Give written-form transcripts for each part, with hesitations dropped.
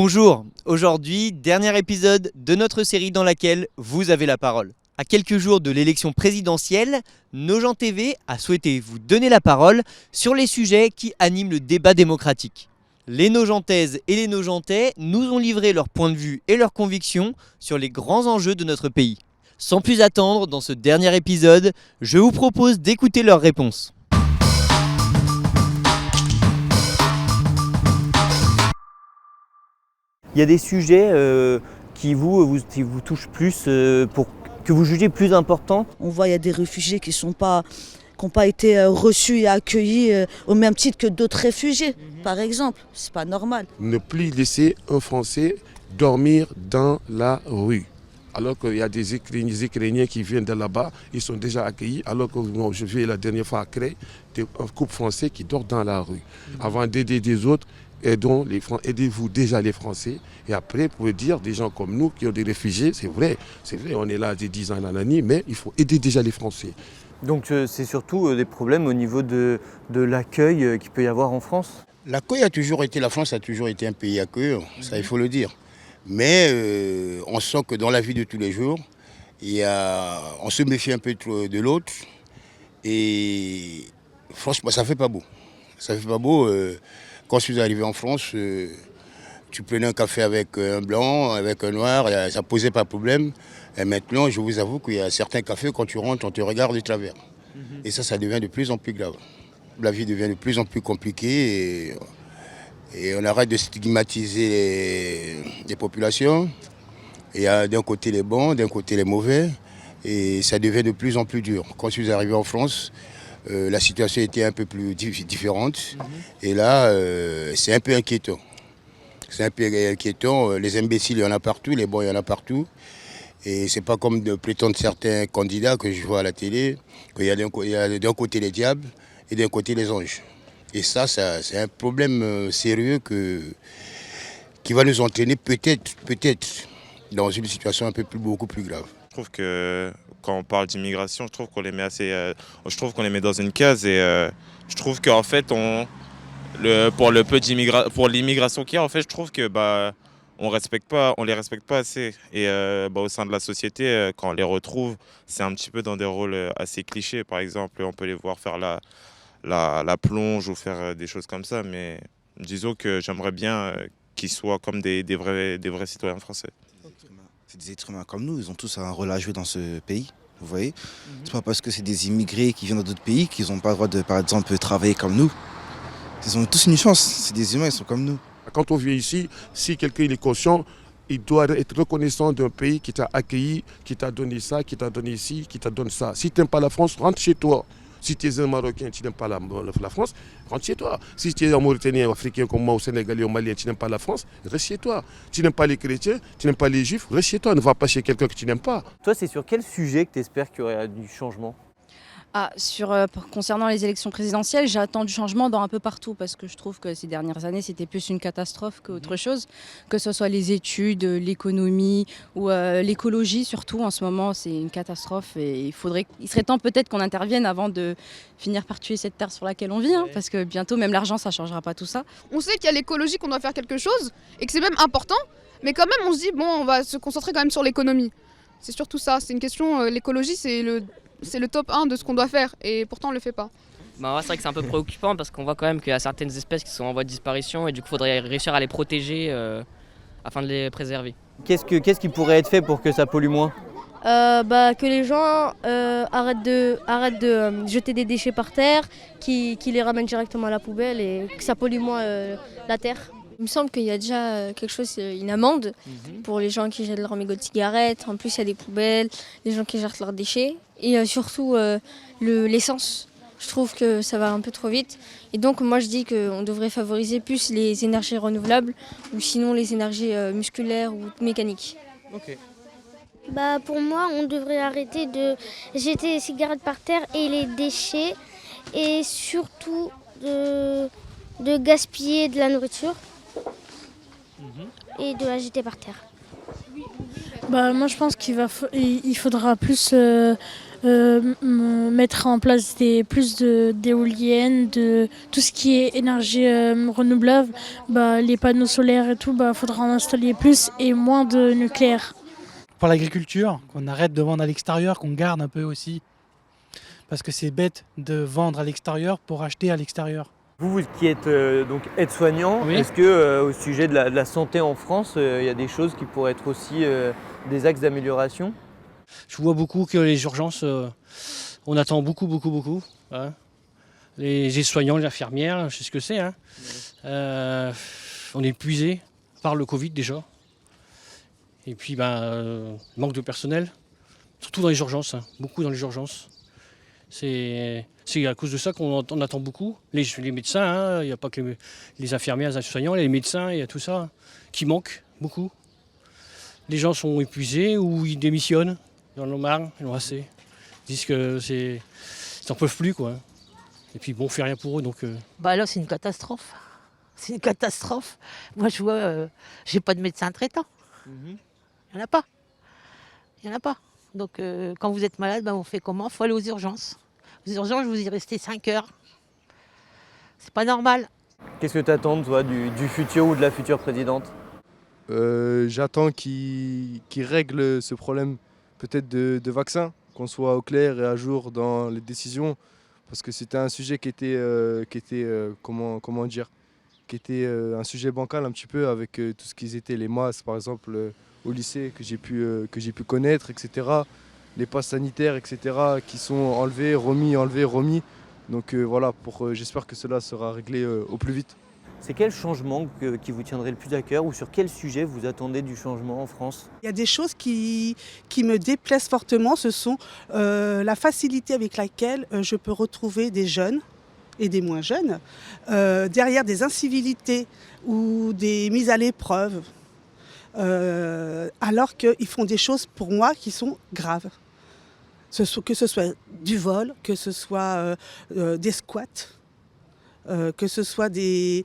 Bonjour, aujourd'hui, dernier épisode de notre série dans laquelle vous avez la parole. À quelques jours de l'élection présidentielle, Nogent TV a souhaité vous donner la parole sur les sujets qui animent le débat démocratique. Les Nogentaises et les Nogentais nous ont livré leur point de vue et leurs convictions sur les grands enjeux de notre pays. Sans plus attendre, dans ce dernier épisode, je vous propose d'écouter leurs réponses. Il y a des sujets qui vous touchent plus, que vous jugez plus importants. On voit qu'il y a des réfugiés qui n'ont pas été reçus et accueillis au même titre que d'autres réfugiés, par exemple. C'est pas normal. Ne plus laisser un Français dormir dans la rue. Alors qu'il y a des Ukrainiens qui viennent de là-bas, ils sont déjà accueillis. Alors que je vais la dernière fois à Cré, un couple français qui dort dans la rue. Avant d'aider des autres, aidez-vous déjà les Français. Et après, vous pouvez dire, des gens comme nous qui ont des réfugiés, c'est vrai, on est là des 10 ans à l'année, mais il faut aider déjà les Français. Donc c'est surtout des problèmes au niveau de l'accueil qu'il peut y avoir en France. L'accueil la France a toujours été un pays accueillant, ça il faut le dire. Mais on sent que dans la vie de tous les jours, on se méfie un peu de l'autre. Et franchement, ça fait pas beau. Ça fait pas beau. Quand je suis arrivé en France, tu prenais un café avec un blanc, avec un noir, et ça ne posait pas de problème. Et maintenant, je vous avoue qu'il y a certains cafés, quand tu rentres, on te regarde de travers. Et ça devient de plus en plus grave. La vie devient de plus en plus compliquée et on arrête de stigmatiser les populations. Il y a d'un côté les bons, d'un côté les mauvais, et ça devient de plus en plus dur. Quand je suis arrivé en France, la situation était un peu plus différente. Et là, c'est un peu inquiétant. C'est un peu inquiétant. Les imbéciles, il y en a partout. Les bons, il y en a partout. Et c'est pas comme de prétendre certains candidats que je vois à la télé, qu'il y a d'un côté les diables et d'un côté les anges. Et ça c'est un problème sérieux qui va nous entraîner peut-être dans une situation beaucoup plus grave. Je trouve que quand on parle d'immigration, je trouve qu'on les met je trouve qu'on les met dans une case et je trouve qu'en fait pour l'immigration qu'il y a, en fait, je trouve que on les respecte pas assez. Et au sein de la société, quand on les retrouve, c'est un petit peu dans des rôles assez clichés. Par exemple, on peut les voir faire la plonge ou faire des choses comme ça, mais disons que j'aimerais bien qu'ils soient comme des vrais citoyens français. C'est des êtres humains comme nous, ils ont tous un rôle à jouer dans ce pays, vous voyez. C'est pas parce que c'est des immigrés qui viennent d'autres pays qu'ils n'ont pas le droit de, par exemple, travailler comme nous. Ils ont tous une chance, c'est des humains, ils sont comme nous. Quand on vient ici, si quelqu'un est conscient, il doit être reconnaissant d'un pays qui t'a accueilli, qui t'a donné ça, qui t'a donné ci, qui t'a donné ça. Si tu n'aimes pas la France, rentre chez toi. Si tu es un Marocain, tu n'aimes pas la France, rentre chez toi. Si tu es un Mauritanien, un Africain comme moi, ou Sénégalais, ou Malien, tu n'aimes pas la France, reste chez toi. Tu n'aimes pas les chrétiens, tu n'aimes pas les juifs, reste chez toi. Ne va pas chez quelqu'un que tu n'aimes pas. Toi, c'est sur quel sujet que tu espères qu'il y aurait du changement ? Concernant les élections présidentielles, j'attends du changement dans un peu partout parce que je trouve que ces dernières années, c'était plus une catastrophe qu'autre chose. Que ce soit les études, l'économie ou l'écologie surtout, en ce moment, c'est une catastrophe et il serait temps peut-être qu'on intervienne avant de finir par tuer cette terre sur laquelle on vit, parce que bientôt, même l'argent, ça ne changera pas tout ça. On sait qu'il y a l'écologie, qu'on doit faire quelque chose et que c'est même important, mais quand même, on se dit, on va se concentrer quand même sur l'économie. C'est surtout ça, c'est une question, l'écologie, c'est le top 1 de ce qu'on doit faire et pourtant on le fait pas. C'est vrai que c'est un peu préoccupant parce qu'on voit quand même qu'il y a certaines espèces qui sont en voie de disparition et du coup il faudrait réussir à les protéger afin de les préserver. Qu'est-ce qui pourrait être fait pour que ça pollue moins ? Que les gens arrêtent de jeter des déchets par terre, qui les ramènent directement à la poubelle et que ça pollue moins la terre. Il me semble qu'il y a déjà une amende pour les gens qui jettent leurs mégots de cigarettes. En plus, il y a des poubelles, les gens qui jettent leurs déchets. Et surtout, l'essence. Je trouve que ça va un peu trop vite. Et donc, moi, je dis qu'on devrait favoriser plus les énergies renouvelables ou sinon les énergies musculaires ou mécaniques. Ok. Pour moi, on devrait arrêter de jeter les cigarettes par terre et les déchets. Et surtout, de gaspiller de la nourriture. Et de la jeter par terre. Moi je pense qu'il faudra plus mettre en place plus d'éoliennes, de tout ce qui est énergie renouvelable, les panneaux solaires et tout, faudra en installer plus et moins de nucléaire. Pour l'agriculture, qu'on arrête de vendre à l'extérieur, qu'on garde un peu aussi. Parce que c'est bête de vendre à l'extérieur pour acheter à l'extérieur. Vous qui êtes donc aide-soignant, Oui. est-ce que au sujet de la santé en France, il y a des choses qui pourraient être aussi des axes d'amélioration? Je vois beaucoup que les urgences, on attend beaucoup. Hein. Les aides-soignants, les infirmières, je sais ce que c'est. Hein. On est épuisé par le Covid déjà. Et puis manque de personnel, surtout dans les urgences, hein, beaucoup dans les urgences. C'est à cause de ça qu'on attend beaucoup. Les médecins, hein, il n'y a pas que les infirmières, les aides-soignants, les médecins, il y a tout ça qui manque beaucoup. Les gens sont épuisés ou ils démissionnent, ils en ont marre, ils en ont assez. Ils disent que ils n'en peuvent plus, quoi. Et puis bon, on fait rien pour eux, donc. Là, c'est une catastrophe. C'est une catastrophe. Moi, je vois, j'ai pas de médecin traitant. Il n'y en a pas. Il n'y en a pas. Donc, quand vous êtes malade, on fait comment? Il faut aller aux urgences. Aux urgences, vous y restez 5 heures. C'est pas normal. Qu'est-ce que tu attends, toi, du futur ou de la future présidente? J'attends qu'il règle ce problème peut-être de vaccin, qu'on soit au clair et à jour dans les décisions, parce que c'était un sujet qui était un sujet bancal un petit peu avec tout ce qui était les masques, par exemple, au lycée que j'ai pu connaître, etc. Les passes sanitaires, etc. qui sont enlevés, remis. Donc voilà, j'espère que cela sera réglé au plus vite. C'est quel changement qui vous tiendrait le plus à cœur ou sur quel sujet vous attendez du changement en France? Il y a des choses qui me déplaisent fortement, ce sont la facilité avec laquelle je peux retrouver des jeunes et des moins jeunes derrière des incivilités ou des mises à l'épreuve, alors qu'ils font des choses pour moi qui sont graves. Que ce soit du vol, que ce soit des squats, que ce soit des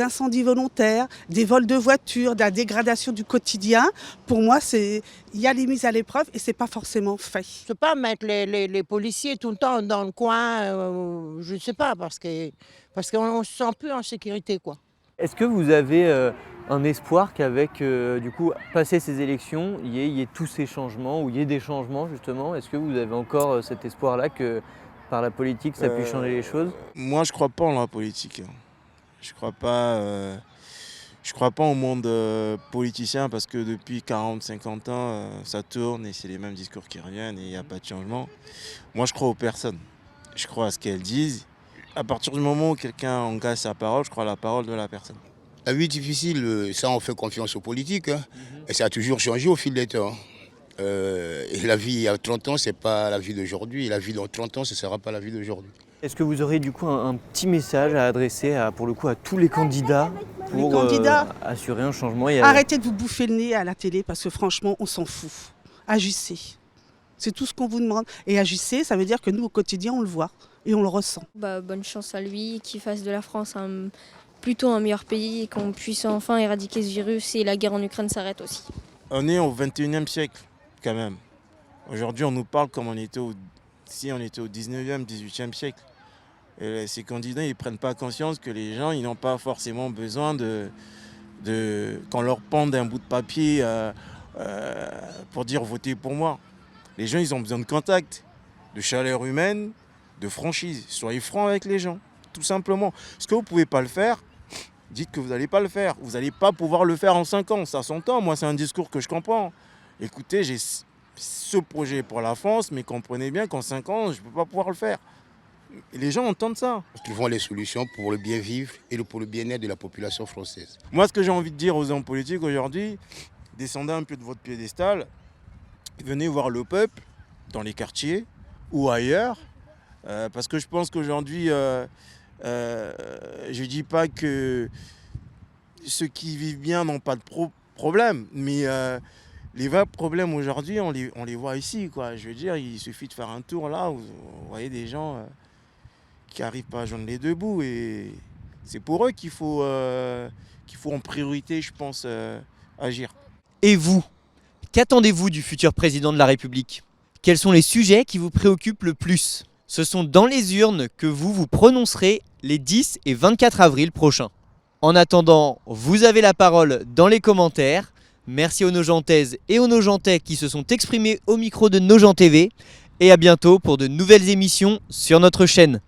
incendies volontaires, des vols de voitures, de la dégradation du quotidien. Pour moi, il y a les mises à l'épreuve et ce n'est pas forcément fait. Je ne peux pas mettre les policiers tout le temps dans le coin, je ne sais pas, parce qu'on ne se sent plus en sécurité, quoi. Est-ce que vous avez un espoir qu'avec, passer ces élections, il y ait tous ces changements, ou il y ait des changements, justement? Est-ce que vous avez encore cet espoir-là que par la politique, ça puisse changer les choses? Moi, je crois pas en la politique. Je crois pas au monde politicien parce que depuis 40-50 ans, ça tourne et c'est les mêmes discours qui reviennent et il n'y a pas de changement. Moi, je crois aux personnes. Je crois à ce qu'elles disent. À partir du moment où quelqu'un engage sa parole, je crois à la parole de la personne. La vie est difficile, ça on fait confiance aux politiques. Et ça a toujours changé au fil des temps. Et la vie il y a 30 ans, c'est pas la vie d'aujourd'hui. Et la vie dans 30 ans, ce ne sera pas la vie d'aujourd'hui. Est-ce que vous aurez du coup un petit message à adresser à tous les candidats pour assurer un changement Arrêtez de vous bouffer le nez à la télé parce que franchement, on s'en fout. Agissez. C'est tout ce qu'on vous demande. Et agissez, ça veut dire que nous, au quotidien, on le voit et on le ressent. Bonne chance à lui, qu'il fasse de la France plutôt un meilleur pays et qu'on puisse enfin éradiquer ce virus et la guerre en Ukraine s'arrête aussi. On est au 21e siècle. Quand même. Aujourd'hui, on nous parle comme si on était au 19e, 18e siècle. Et ces candidats, ils ne prennent pas conscience que les gens, ils n'ont pas forcément besoin qu'on leur pende un bout de papier pour dire votez pour moi. Les gens, ils ont besoin de contact, de chaleur humaine, de franchise. Soyez francs avec les gens, tout simplement. Ce que vous ne pouvez pas le faire, dites que vous n'allez pas le faire. Vous n'allez pas pouvoir le faire en 5 ans, ça s'entend. Moi, c'est un discours que je comprends. Écoutez, j'ai ce projet pour la France, mais comprenez bien qu'en 5 ans, je ne peux pas pouvoir le faire. Et les gens entendent ça. Trouvons les solutions pour le bien vivre et pour le bien-être de la population française. Moi, ce que j'ai envie de dire aux hommes politiques aujourd'hui, descendez un peu de votre piédestal, venez voir le peuple dans les quartiers ou ailleurs, parce que je pense qu'aujourd'hui, je ne dis pas que ceux qui vivent bien n'ont pas de problème, mais les vrais problèmes aujourd'hui, on les voit ici, quoi. Je veux dire, il suffit de faire un tour là, où vous voyez des gens qui n'arrivent pas à joindre les deux bouts. Et c'est pour eux qu'il faut en priorité, je pense, agir. Et vous, qu'attendez-vous du futur président de la République? Quels sont les sujets qui vous préoccupent le plus? Ce sont dans les urnes que vous vous prononcerez les 10 et 24 avril prochains. En attendant, vous avez la parole dans les commentaires. Merci aux Nogentaises et aux Nogentais qui se sont exprimés au micro de Nogent TV. Et à bientôt pour de nouvelles émissions sur notre chaîne.